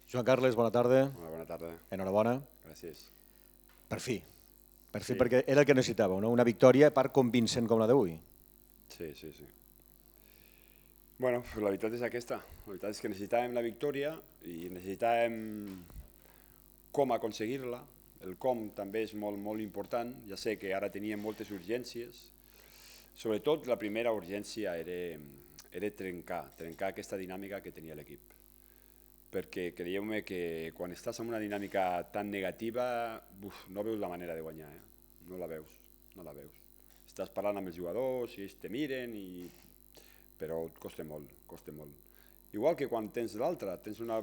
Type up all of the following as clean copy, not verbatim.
Joan Carles, bona tarda. Hola, bona tarda. Enhorabona. Gràcies. Per fi, Sí. perquè era el que necessitàveu, no? Una victòria part convincent com la d'avui. Sí. Bueno, la veritat és aquesta. La veritat és que necessitàvem la victòria i necessitàvem com aconseguir-la. El com també és molt important. Ja sé que ara teníem moltes urgències. Sobretot la primera urgència era trencar aquesta dinàmica que tenia l'equip. Perquè creieu-me que quan estàs en una dinàmica tan negativa no veus la manera de guanyar, no la veus. Estàs parlant amb els jugadors i ells te miren, però et costa molt. Igual que quan tens l'altra, tens una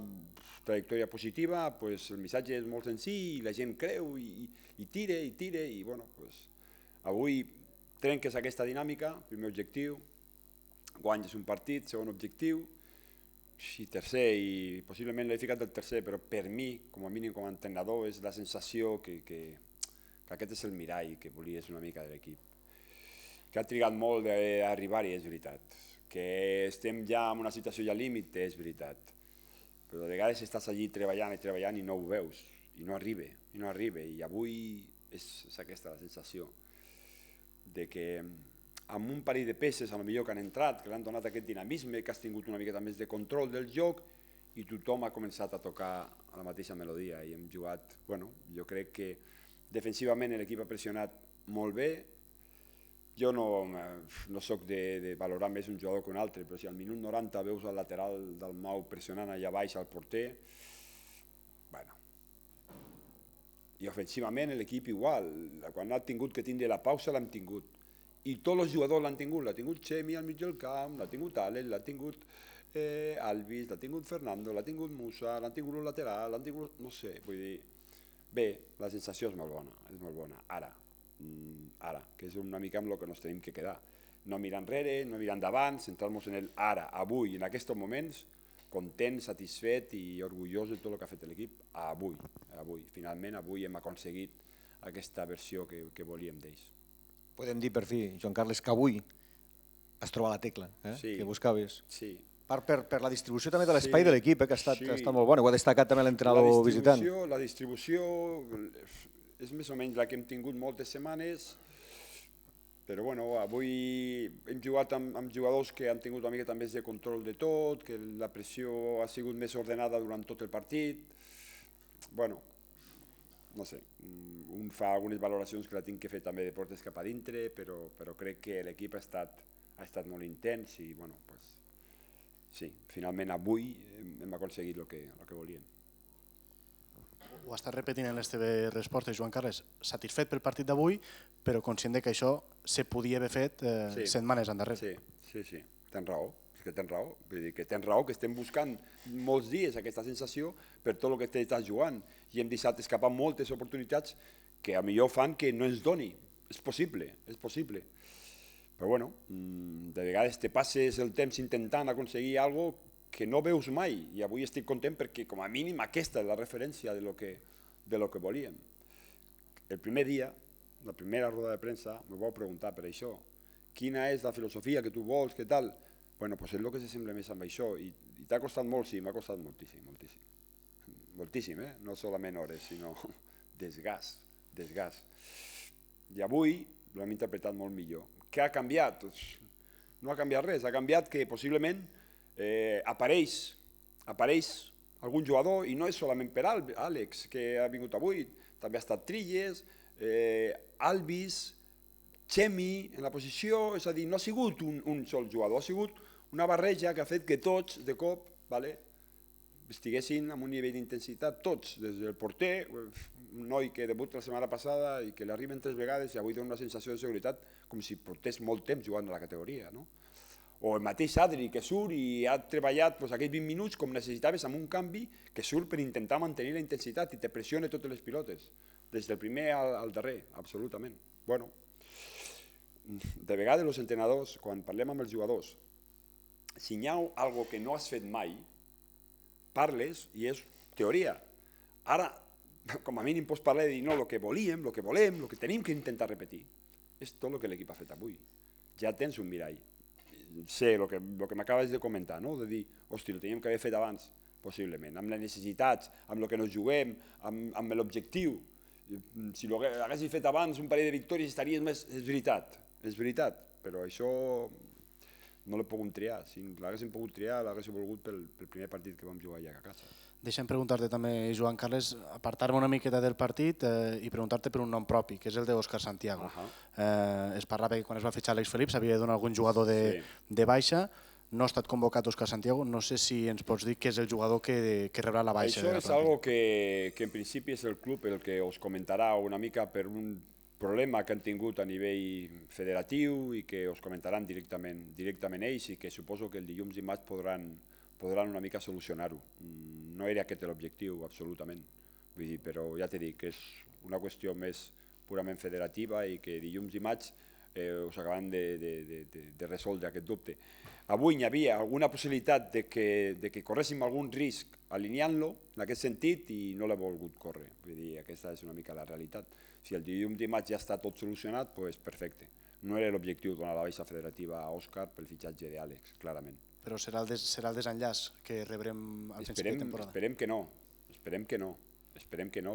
trajectòria positiva, el missatge és molt senzill, la gent creu i tira, i bueno, avui trenques aquesta dinàmica, primer objectiu, guanyes un partit, segon objectiu, i tercer, i possiblement l'he ficat el tercer, però per mi, com a mínim com a entrenador, és la sensació que aquest és el mirall que volies una mica de l'equip. Que ha trigat molt d'arribar-hi, és veritat. Que estem ja en una situació ja límit, és veritat. Però de vegades estàs allí treballant i no ho veus, i no arriba, i avui és aquesta la sensació de que amb un parell de peces potser que han entrat, que l'han donat aquest dinamisme, que has tingut una miqueta més de control del joc i tothom ha començat a tocar a la mateixa melodia i hem jugat, jo crec que defensivament l'equip ha pressionat molt bé. Jo no soc de valorar més un jugador que un altre, però si al minut 90 veus al lateral del Mau pressionant allà baix al porter, i ofensivament l'equip igual, quan ha tingut que tindre la pausa l'hem tingut. I tots els jugadors l'han tingut, l'ha tingut Xemi al mig del camp, l'ha tingut Àlex, l'ha tingut Alvis, l'ha tingut Fernando, l'ha tingut Musa, l'han tingut el lateral, l'han tingut, no sé, vull dir, bé, la sensació és molt bona, ara, que és una mica amb el que ens tenim que quedar. No mirar enrere, no mirar endavant, centrar-nos en el ara, avui, en aquests moments, content, satisfet i orgullós de tot el que ha fet l'equip avui. Finalment, avui hem aconseguit aquesta versió que volíem d'ells. Podem dir per fi, Joan Carles, que avui has trobat la tecla que buscaves. Sí. Per la distribució també de l'espai de l'equip, que ha estat molt bona, ho ha destacat també l'entrenador visitant. La distribució és més o menys la que hem tingut moltes setmanes, però avui hem jugat amb jugadors que han tingut una miqueta més de control de tot, que la pressió ha sigut més ordenada durant tot el partit. No sé, un fa algunes valoracions que la tinc que fer també de portes cap a dintre, però crec que l'equip ha estat molt intens i sí, finalment avui hem aconseguit el que volíem. Ho ha estat repetint en les teves respostes, Joan Carles, satisfet pel partit d'avui, però conscient que això se podia haver fet setmanes endarrere. Sí, tens raó. Vull dir que tens raó, que estem buscant molts dies aquesta sensació per tot el que estàs jugant i hem deixat escapar moltes oportunitats que a millor fan que no ens doni. És possible. Però de vegades te passes el temps intentant aconseguir alguna cosa que no veus mai i avui estic content perquè com a mínim aquesta és la referència de lo que volíem. El primer dia, la primera roda de premsa, me vau preguntar per això. Quina és la filosofia que tu vols, què tal? És el que s'assembla més amb això i t'ha costat molt, sí, m'ha costat moltíssim. Moltíssim, no solament hores, sinó desgast. I avui l'hem interpretat molt millor. Què ha canviat? No ha canviat res, ha canviat que possiblement apareix algun jugador i no és solament per Àlex que ha vingut avui, també ha estat Trilles, Alvis, Xemi en la posició, és a dir, no ha sigut un sol jugador, ha sigut una barreja que ha fet que tots de cop estiguessin amb un nivell d'intensitat, tots, des del porter, un noi que debuta la setmana passada i que l'arriben 3 vegades i avui dona una sensació de seguretat com si portés molt temps jugant a la categoria, no? O el mateix Adri que surt i ha treballat aquells 20 minuts com necessitaves amb un canvi que surt per intentar mantenir la intensitat i te pressiona totes les pilotes, des del primer al darrer, absolutament. De vegades els entrenadors, quan parlem amb els jugadors, si hi ha alguna cosa que no has fet mai, parles i és teoria. Ara, com a mínim pots parlar i dir no, el que volíem, el que volem, el que tenim que intentar repetir. És tot el que l'equip ha fet avui. Ja tens un mirall. Sé el que m'acabes de comentar, de dir, hosti, ho teníem que haver fet abans. possiblement, amb les necessitats, amb el que ens juguem, amb l'objectiu. Si ho haguéssim fet abans un parell de victòries estaries més... És veritat, però això no l'he pogut triar. Si l'haguéssim pogut triar, l'haguéssim volgut pel primer partit que vam jugar allà a casa. Deixa'm preguntar-te també, Joan Carles, apartar-me una miqueta del partit i preguntar-te per un nom propi, que és el d'Òscar Santiago. Es parlava que quan es va fitxar Àlex Felip s'havia de donar algun jugador de baixa. No ha estat convocat Òscar Santiago. No sé si ens pots dir que és el jugador que rebrà la baixa. Això és algo que en principi és el club el que us comentarà una mica per un problema que han tingut a nivell federatiu i que us comentaran directament ells i que suposo que el dilluns i dimarts podran una mica solucionar-ho. No era aquest l'objectiu, absolutament. Vull dir, però ja t'he dit que és una qüestió més purament federativa i que dilluns i dimarts us acaben de resoldre aquest dubte. Avui hi havia alguna possibilitat de que corréssim algun risc alineant-lo en aquest sentit i no l'he volgut córrer. Vull dir, aquesta és una mica la realitat. Si el dilluns i dimarts ja està tot solucionat, doncs perfecte. No era l'objectiu donar la baixa federativa a Òscar pel fitxatge d'Àlex, clarament. Però serà el desenllaç que rebrem al principi de temporada? Esperem que no,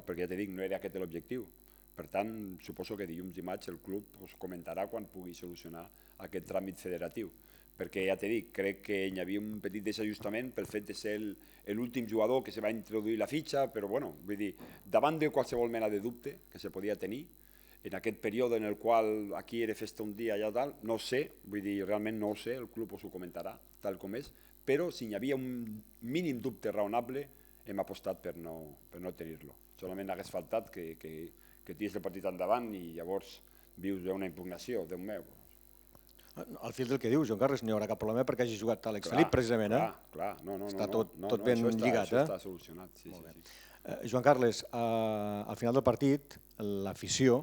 perquè ja t'he dit, no era aquest l'objectiu. Per tant, suposo que dilluns i dimarts el club us comentarà quan pugui solucionar aquest tràmit federatiu. Perquè ja t'he dit, crec que hi havia un petit desajustament pel fet de ser l'últim jugador que se va introduir la fitxa, però bueno, vull dir, davant de qualsevol mena de dubte que se podia tenir, en aquest període en el qual aquí era festa un dia, allà tal, no sé, vull dir, realment no ho sé, el club us ho comentarà tal com és, però si hi havia un mínim dubte raonable, hem apostat per no tenir-lo. Solament hagués faltat que tiris el partit endavant i llavors vius una impugnació, Déu meu. Al fil del que dius, Joan Carles, no hi haurà cap problema perquè hagi jugat Àlex Felip, precisament. Clar, no. Està tot ben lligat. Això està solucionat, sí. Joan Carles, al final del partit, l'afició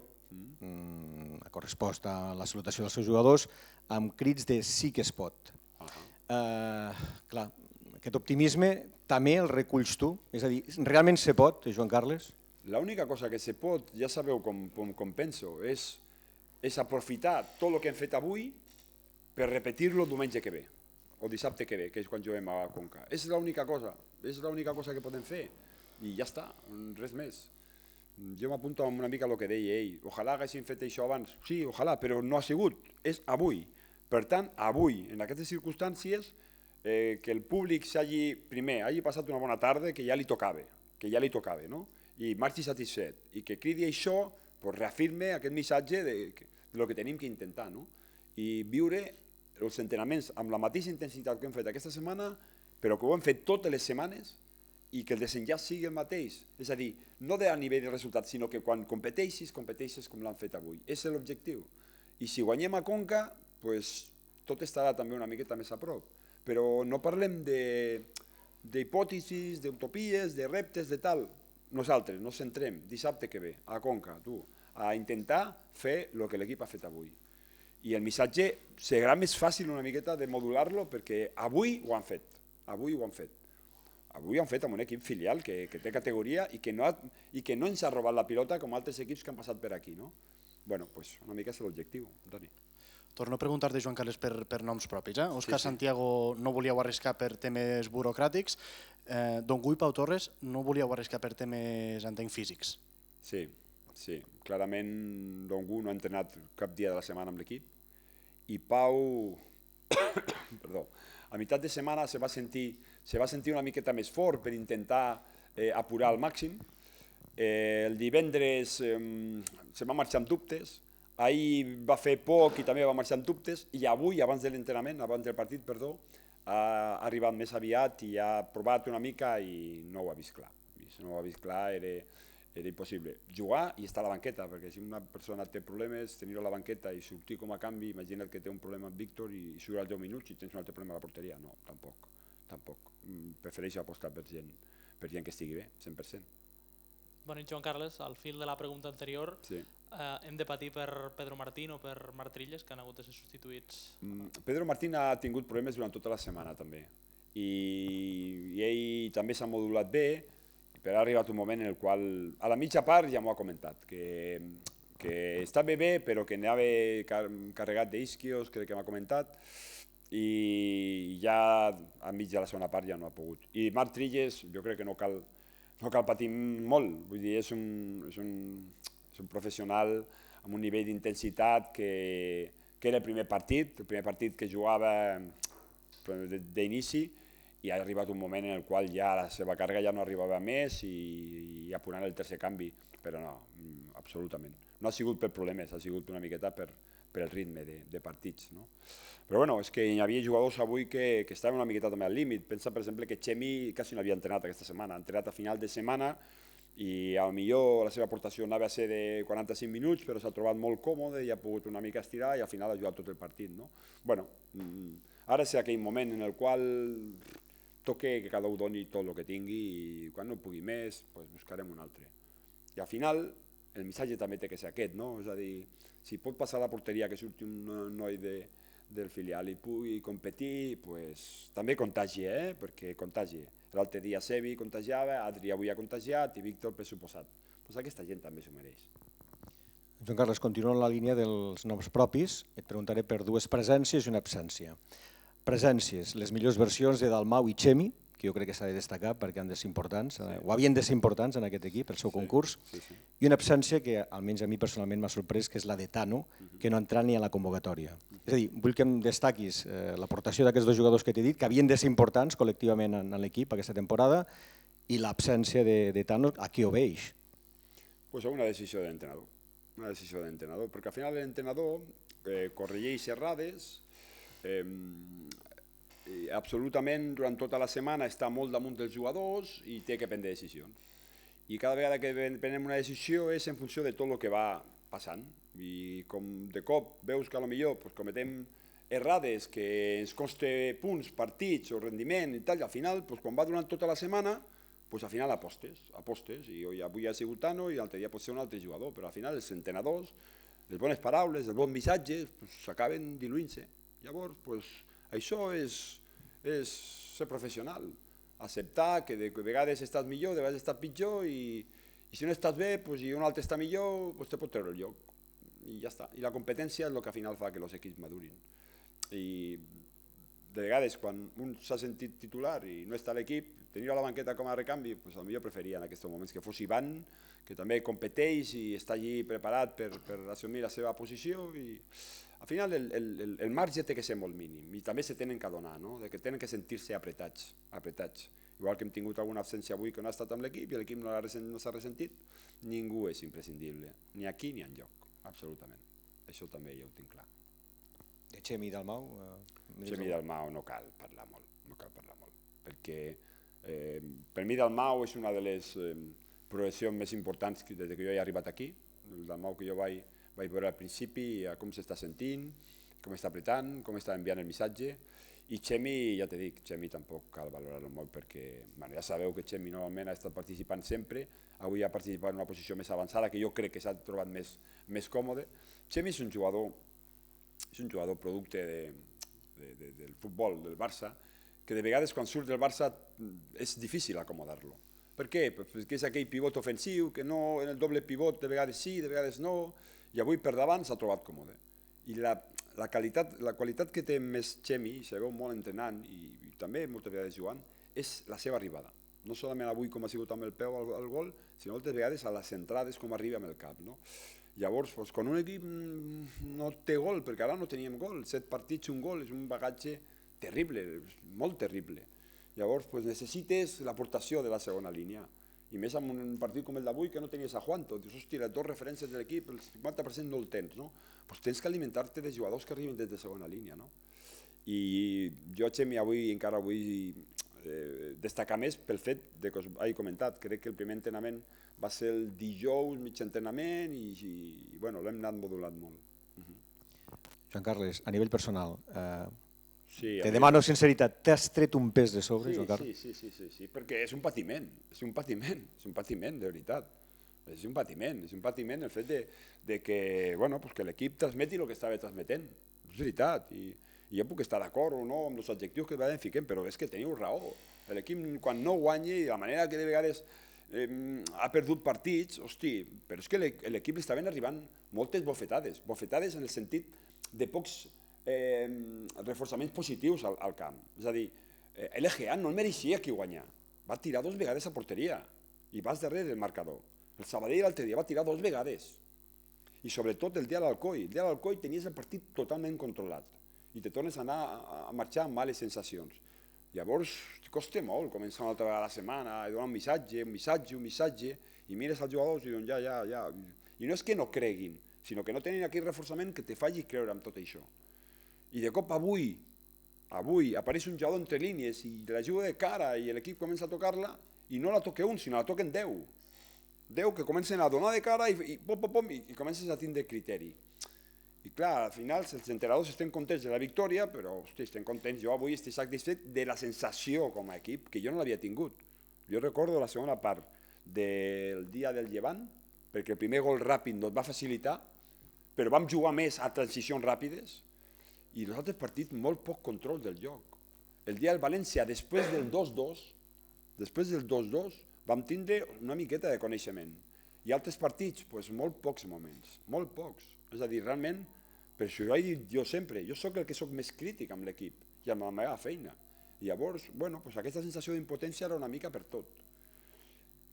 ha correspost a la salutació dels seus jugadors amb crits de sí que es pot. Clar, aquest optimisme també el reculls tu? És a dir, realment se pot, Joan Carles? L'única cosa que se pot, ja sabeu com penso, és aprofitar tot el que hem fet avui per repetir-lo diumenge que ve, o dissabte que ve, que és quan juguem a Conca. És l'única cosa que podem fer i ja està, res més. Jo m'apunto una mica a el que deia ell. Ojalà haguéssim fet això abans. Sí, ojalà, però no ha sigut, és avui. Per tant, avui, en aquestes circumstàncies, que el públic hagi passat una bona tarda que ja li tocava, no? I marxi satisfet, i que cridi això, reafirme aquest missatge del que tenim que intentar, i viure els entrenaments amb la mateixa intensitat que hem fet aquesta setmana, però que ho hem fet totes les setmanes i que el desenllaç sigui el mateix. És a dir, no a nivell de resultats, sinó que quan competeixis com l'han fet avui. És l'objectiu. I si guanyem a Conca, tot estarà també una miqueta més a prop. Però no parlem d'hipòtesis, d'utopies, de reptes, de tal. Nosaltres nos centrem dissabte que ve a Conca, a intentar fer el que l'equip ha fet avui. I el missatge serà més fàcil una miqueta de modular-lo perquè avui ho han fet. Avui ho han fet amb un equip filial que té categoria i que no ens ha robat la pilota com altres equips que han passat per aquí. Bueno, una mica és l'objectiu, Dani. Torno a preguntar-te, Joan Carles, per noms propis. Òscar Santiago no volíeu arriscar per temes burocràtics. Don Gui Pau Torres no volíeu arriscar per temes, entenc, físics. Sí. Clarament Don Gui no ha entrenat cap dia de la setmana amb l'equip i Pau, a meitat de setmana se va sentir una miqueta més fort per intentar apurar al màxim. El divendres se va marxar amb dubtes, ahir va fer poc i també va marxar amb dubtes i avui, abans de l'entrenament, abans del partit, ha arribat més aviat i ha provat una mica i no ho ha vist clar. No ho ha vist clar, era impossible. Jugar i estar a la banqueta, perquè si una persona té problemes, tenir-ho a la banqueta i sortir com a canvi, imagina't que té un problema amb Víctor i surt als 10 minuts i tens un altre problema a la porteria. No, tampoc. Prefereixo apostar per gent que estigui bé, 100%. Bueno, Joan Carles, al fil de la pregunta anterior, hem de patir per Pedro Martín o per Marc Trilles, que han hagut de ser substituïts? Pedro Martín ha tingut problemes durant tota la setmana, també. I ell també s'ha modulat bé, però ha arribat un moment en el qual, a la mitja part ja m'ho ha comentat, que estava bé, però que anava carregat d'isquios, crec que m'ha comentat, i ja enmig de la segona part ja no ha pogut. I Marc Trilles jo crec que no cal patir molt, vull dir, és un professional amb un nivell d'intensitat que era el primer partit que jugava d'inici, i ha arribat un moment en el qual ja la seva càrrega ja no arribava més i ha posat el tercer canvi, però no, absolutament. No ha sigut per problemes, ha sigut una miqueta per el ritme de partits. Però bueno, és que hi havia jugadors avui que estaven una miqueta també al límit. Pensa, per exemple, que Chemi quasi no havia entrenat aquesta setmana, ha entrenat a final de setmana i potser la seva aportació anava a ser de 45 minuts, però s'ha trobat molt còmode i ha pogut una mica estirar i al final ha jugat tot el partit. Bueno, ara és aquell moment en el qual toca que cada un doni tot el que tingui i quan no pugui més, buscarem un altre. I al final el missatge també té que ser aquest, és a dir, si pot passar a la porteria que surti un noi del filial i pugui competir, també contagia, perquè contagia. L'altre dia Sevi contagiava, Adri avui ha contagiat i Víctor per suposat. Aquesta gent també s'ho mereix. Joan Carles, continua en la línia dels noms propis. Et preguntaré per dues presències i una absència. Presències, les millors versions de Dalmau i Chemi, que jo crec que s'ha de destacar perquè han de ser importants, o havien de ser importants en aquest equip, el seu concurs, i una absència que almenys a mi personalment m'ha sorprès, que és la de Tano, que no entra ni a la convocatòria. És a dir, vull que em destaquis l'aportació d'aquests dos jugadors que t'he dit, que havien de ser importants col·lectivament en l'equip aquesta temporada, i l'absència de Tano, a qui obeix? Una decisió d'entrenador, perquè al final l'entrenador corregeix errades, absolutament durant tota la setmana està molt damunt dels jugadors i té que prendre decisions. I cada vegada que prenem una decisió és en funció de tot el que va passant. I com de cop veus que potser cometem errades que ens costa punts, partits o rendiment i tal, i al final, quan va durant tota la setmana, al final apostes. I avui ha sigut Tano i l'altre dia pot ser un altre jugador, però al final els entrenadors, les bones paraules, els bons missatges, s'acaben diluint-se. Llavors, això és ser professional, acceptar que de vegades estàs millor, de vegades estàs pitjor i si no estàs bé i un altre està millor, te pot treure el lloc i ja està. I la competència és el que al final fa que els equips madurin. I de vegades quan un s'ha sentit titular i no està a l'equip, tenir a la banqueta com a recanvi, potser preferia en aquests moments que fos Ivan, que també competeix i està allí preparat per assumir la seva posició. Al final el marge té que ser molt mínim i també se tenen que adonar, que tenen que sentir-se apretats. Igual que hem tingut alguna absència avui que no ha estat amb l'equip i l'equip no s'ha ressentit, ningú és imprescindible, ni aquí ni enlloc, absolutament. Això també ja ho tinc clar. De Chemi i Dalmau? Chemi i Dalmau no cal parlar molt, perquè per mi Dalmau és una de les progressions més importants des que jo he arribat aquí. El Dalmau que jo vaig veure al principi com s'està sentint, com està apretant, com està enviant el missatge. I Chemi, ja t'he dit, Chemi tampoc cal valorar-lo molt perquè ja sabeu que Chemi normalment ha estat participant sempre, avui ha participat en una posició més avançada que jo crec que s'ha trobat més còmode. Chemi és un jugador producte del futbol, del Barça, que de vegades quan surt del Barça és difícil acomodar-lo. Per què? Perquè és aquell pivot ofensiu que no, en el doble pivot de vegades sí, de vegades no, i avui per davant s'ha trobat còmode. I la qualitat que té més Chemi, se veu molt entrenant i també moltes vegades jugant, és la seva arribada. No solament avui com ha sigut amb el peu al gol, sinó moltes vegades a les entrades com arriba amb el cap. Llavors, quan un equip no té gol, perquè ara no teníem gol, 7 partits, un gol, és un bagatge terrible, molt terrible. Llavors necessites l'aportació de la segona línia. I més en un partit com el d'avui que no tenies a Juanto. Dius, hòstia, les dues referències de l'equip, el 50% no el tens. Doncs tens que alimentar-te de jugadors que arriben des de segona línia. I jo, Chemi, encara vull destacar més pel fet que us he comentat. Crec que el primer entrenament va ser el dijous, mig entrenament, i l'hem anat modulant molt. Joan Carles, a nivell personal, te demano sinceritat, t'has tret un pes de sobre, Joan Carles? Sí, perquè és un patiment, de veritat. És un patiment el fet que l'equip transmeti el que estava transmetent, és veritat. I jo puc estar d'acord o no amb els adjectius que fiquem, però és que teniu raó. L'equip quan no guanya i de la manera que de vegades ha perdut partits, hosti, però és que l'equip li estaven arribant moltes bofetades en el sentit de pocs reforçaments positius al camp. És a dir, l'EGA no mereixia qui guanyar. Va tirar 2 vegades a porteria i vas darrere del marcador. El Sabadell l'altre dia va tirar 2 vegades. I sobretot el dia de l'Alcoi. El dia de l'Alcoi tenies el partit totalment controlat i te tornes a anar a marxar amb males sensacions. Llavors, costa molt començar una altra vegada a la setmana i donar un missatge, i mires als jugadors i diuen ja. I no és que no creguin, sinó que no tenen aquell reforçament que te faci creure amb tot això. I de cop avui apareix un jugador entre línies i la juga de cara i l'equip comença a tocar-la i no la toca un, sinó la toquen 10. 10 que comencen a donar de cara i comences a tindre criteri. I clar, al final els entrenadors estem contents de la victòria, però estem contents, jo avui estic satisfet de la sensació com a equip, que jo no l'havia tingut. Jo recordo la segona part del dia del Llevant, perquè el primer gol ràpid no et va facilitar, però vam jugar més a transicions ràpides, i els altres partits molt poc control del joc. El dia del València, després del 2-2, vam tindre una miqueta de coneixement. I altres partits, molt pocs moments, molt pocs. És a dir, realment, per això ho he dit jo sempre, jo sóc el que sóc més crític amb l'equip i amb la meva feina. I llavors, aquesta sensació d'impotència era una mica per tot.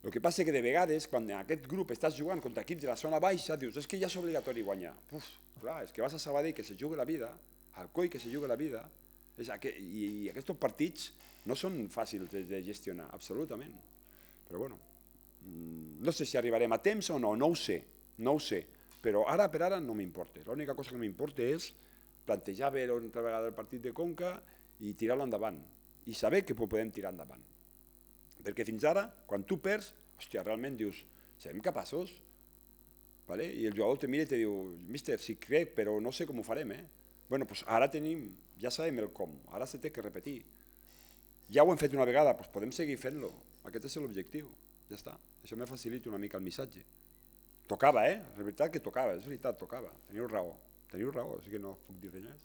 El que passa és que de vegades, quan en aquest grup estàs jugant contra equips de la zona baixa, dius, és que ja és obligatori guanyar. Clar, és que vas a Sabadell que se juga la vida, al Coi que se juga la vida, i aquests partits no són fàcils de gestionar, absolutament. Però bueno, no sé si arribarem a temps o no ho sé, però ara per ara no m'importa. L'única cosa que m'importa és plantejar bé una altra vegada el partit de Conca i tirar-lo endavant, i saber que podem tirar endavant. Perquè fins ara, quan tu perds, realment dius, serem capaços? I el jugador te mira i te diu, míster, sí crec, però no sé com ho farem. Ara ja sabem el com, ara se té que repetir. Ja ho hem fet una vegada, podem seguir fent-lo. Aquest és l'objectiu, ja està. Això me facilita una mica el missatge. Tocava, és veritat que tocava, tocava. Teniu raó, així que no puc dir res més.